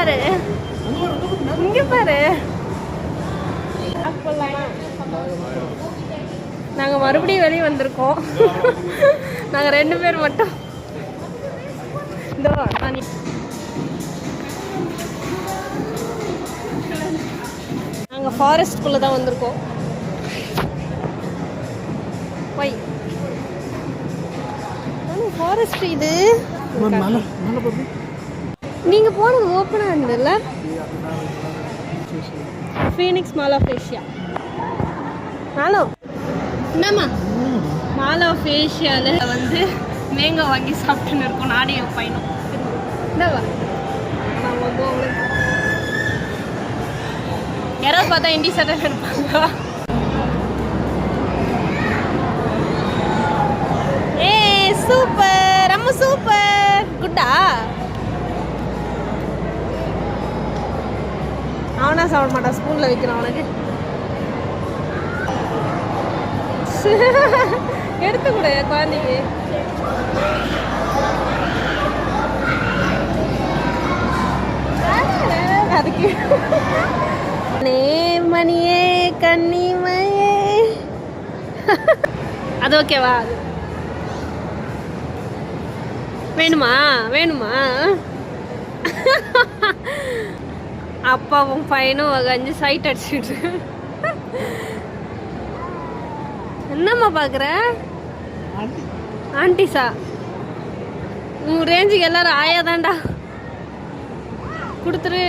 பாரு, இங்க பாரு. நாங்க மறுபடியும் வெளியே வந்திருக்கோம். நாங்க 2 பேர் மட்டும். நாங்க ஃபாரஸ்ட்குள்ள தான் வந்திருக்கோம். ஃபாரஸ்ட் இது. நீங்க போனது ஓப்பனா இருந்ததுல, ஃபீனிக்ஸ் மால் ஆஃப் ஏஷியா. என்னம்மா மால் ஆஃப் ஏஷியாவில் வந்து மேங்கோ வாங்கி சாப்பிட்டுன்னு இருக்கோம் நானே பையனும். என்னவா யாராவது பார்த்தா இண்டி சட்டை எடுப்பாங்க. சூப்பர், ரொம்ப சூப்பர். குட்டா அவனா சாப்பிட மாட்டான், ஸ்கூல்ல வைக்கிறான் அவனுக்கு. எடுத்து கூட குழந்தைக்கு. அதுக்கு மணியே கன்னிமையே. அது ஓகேவா? வேணுமா? அப்பாவும் பையனும் கஞ்சி சைட் அடிச்சுட்டு. என்னம்மா பாக்குற? ஆண்டிஸா? உன் ரேஞ்சுக்கு எல்லாரும் ஆயாதான்டா. கொடுத்துரு.